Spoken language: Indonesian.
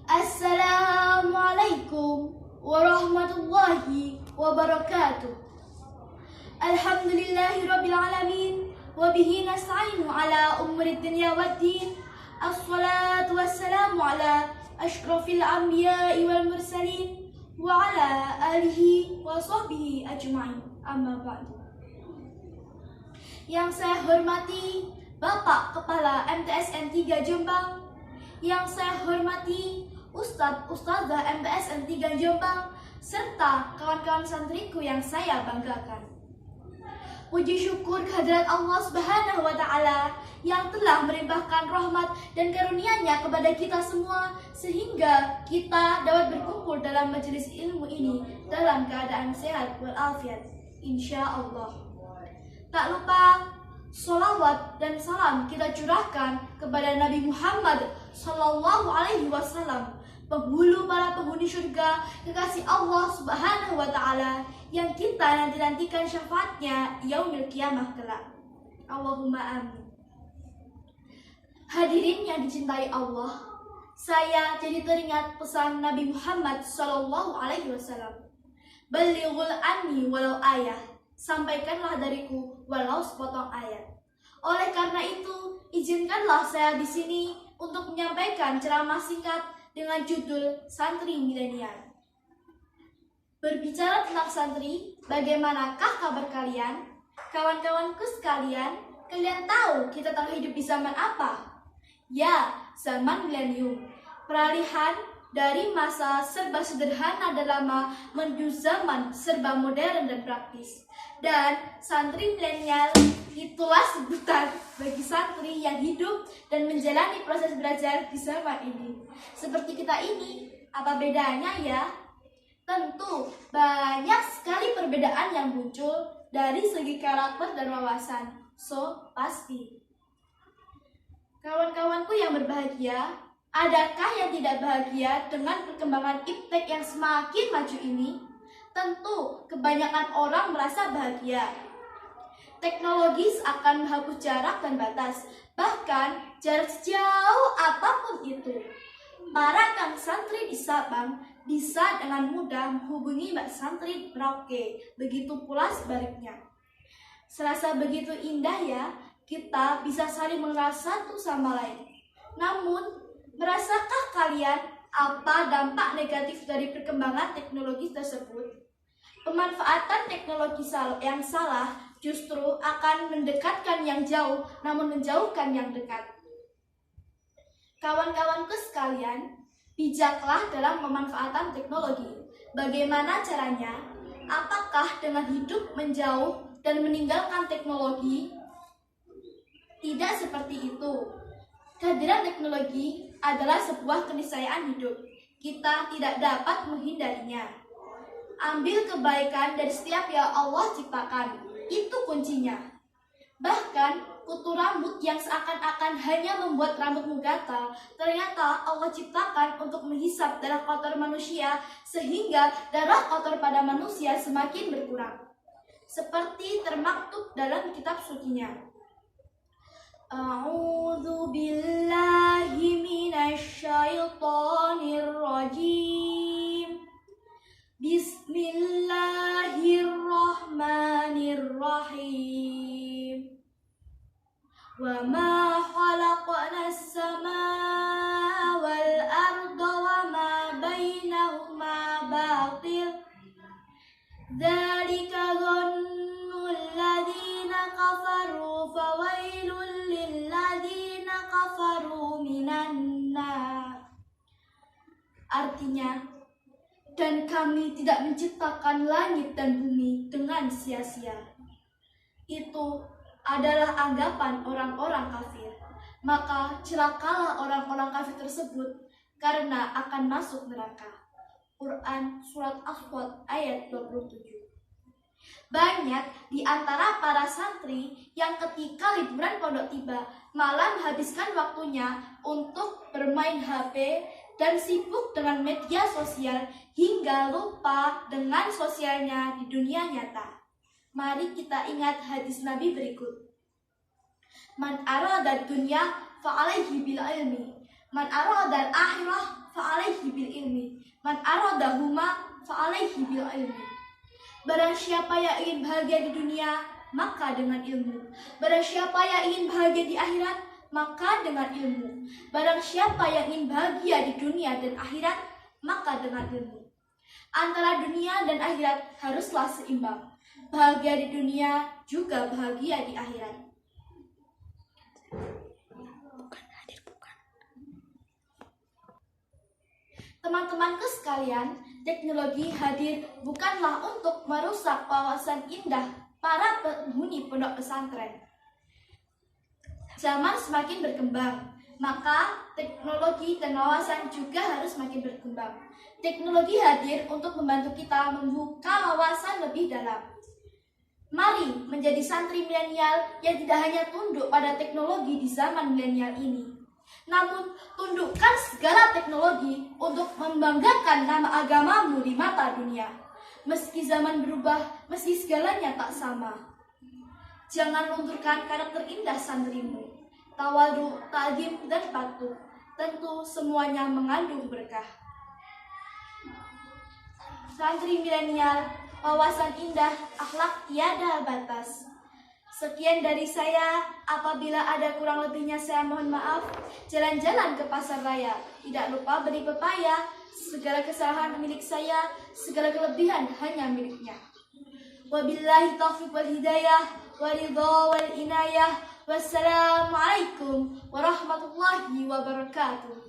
Assalamualaikum warahmatullahi wabarakatuh. Alhamdulillahirabbil alamin wa bihi nasta'inu ala umuri dunya waddin. Assalatu wassalamu ala asyrafil anbiya'i wal mursalin wa ala alihi wa sahbihi ajma'in. Amma ba'du. Yang saya hormati Bapak Kepala MTSN 3 Jombang, yang saya hormati Ustadzah MTSN 3 Jombang, serta kawan-kawan santriku yang saya banggakan. Puji syukur kehadirat Allah Subhanahu wa Ta'ala yang telah melimpahkan rahmat dan karunia-Nya kepada kita semua, sehingga kita dapat berkumpul dalam majelis ilmu ini dalam keadaan sehat walafiat, insya Allah. Tak lupa sholawat dan salam kita curahkan kepada Nabi Muhammad Sallallahu Alaihi Wasallam, penghulu para penghuni surga, kekasih Allah Subhanahu Wa Taala, yang kita nanti-nantikan syafaatnya yaumil kiamah kelak. Allahumma amin. Hadirin yang dicintai Allah, saya jadi teringat pesan Nabi Muhammad Sallallahu Alaihi Wasallam. Balighul anni walau ayah, sampaikanlah dariku walau sepotong ayat. Oleh karena itu, izinkanlah saya di sini untuk menyampaikan ceramah singkat dengan judul Santri Milenial. Berbicara tentang santri, bagaimanakah kabar kalian? Kawan-kawanku sekalian, kalian tahu kita tengah hidup di zaman apa? Ya, zaman milenium. Peralihan dari masa serba sederhana dan lama menuju zaman serba modern dan praktis. Dan santri milenial itulah sebutan bagi santri yang hidup dan menjalani proses belajar di zaman ini. Seperti kita ini, apa bedanya ya? Tentu banyak sekali perbedaan yang muncul dari segi karakter dan wawasan. So, pasti. Kawan-kawanku yang berbahagia, adakah yang tidak bahagia dengan perkembangan iptek yang semakin maju ini? Tentu, kebanyakan orang merasa bahagia. Teknologi akan menghapus jarak dan batas, bahkan jarak sejauh apapun itu. Para kang santri di Sabang bisa dengan mudah menghubungi mbak santri di Merauke, begitu pula sebaliknya. Serasa begitu indah ya, kita bisa saling mengenal satu sama lain. Namun, merasakah kalian apa dampak negatif dari perkembangan teknologi tersebut? Pemanfaatan teknologi yang salah justru akan mendekatkan yang jauh, namun menjauhkan yang dekat. Kawan-kawanku sekalian, bijaklah dalam pemanfaatan teknologi. Bagaimana caranya? Apakah dengan hidup menjauh dan meninggalkan teknologi? Tidak seperti itu. Kehadiran teknologi adalah sebuah keniscayaan hidup. Kita tidak dapat menghindarinya. Ambil kebaikan dari setiap yang Allah ciptakan. Itu kuncinya. Bahkan kutu rambut yang seakan-akan hanya membuat rambutmu gatal, ternyata Allah ciptakan untuk menghisap darah kotor manusia, sehingga darah kotor pada manusia semakin berkurang. Seperti termaktub dalam kitab sucinya. A'udzu billahi minasyaitonir rajim. Bismillahirrahmanirrahim. Wa ma khalaqna as-samaa wal arda wa ma bainahuma batil. Dzalika dhannul ladzina kafaru fawailul lil ladzina kafaru minan nar. Artinya, dan kami tidak menciptakan langit dan bumi dengan sia-sia. Itu adalah anggapan orang-orang kafir. Maka celakalah orang-orang kafir tersebut karena akan masuk neraka. Quran Surat As-Saffat ayat 27. Banyak di antara para santri yang ketika liburan pondok tiba malah menghabiskan waktunya untuk bermain HP dan sibuk dengan media sosial hingga lupa dengan sosialnya di dunia nyata. Mari kita ingat hadis Nabi berikut. Man arada dunya fa'alaihi bil ilmi Man arada al-akhirah fa'alaihi bil ilmi. Man aradahuma fa'alaihi bil ilmi. Barang siapa yang ingin bahagia di dunia, maka dengan ilmu. Barang siapa yang ingin bahagia di akhirat, maka dengan ilmu. Barang siapa yang ingin bahagia di dunia dan akhirat, maka dengan ilmu. Antara dunia dan akhirat haruslah seimbang. Bahagia di dunia juga bahagia di akhirat. Teman-temanku sekalian, teknologi hadir bukanlah untuk merusak wawasan indah para penghuni pondok pesantren. Zaman semakin berkembang, maka teknologi dan wawasan juga harus semakin berkembang. Teknologi hadir untuk membantu kita membuka wawasan lebih dalam. Mari menjadi santri milenial yang tidak hanya tunduk pada teknologi di zaman milenial ini, namun tundukkan segala teknologi untuk membanggakan nama agamamu di mata dunia. Meski zaman berubah, meski segalanya tak sama. Jangan lunturkan karakter indah santrimu. Tawadu, ta'zim, dan patuh. Tentu semuanya mengandung berkah. Santri milenial, wawasan indah, akhlak tiada batas. Sekian dari saya. Apabila ada kurang lebihnya saya mohon maaf. Jalan-jalan ke pasar raya, tidak lupa beli pepaya. Segala kesalahan milik saya, segala kelebihan hanya miliknya. Wabillahi taufiq wal hidayah, waridha wal inayah. Wassalamualaikum warahmatullahi wabarakatuh.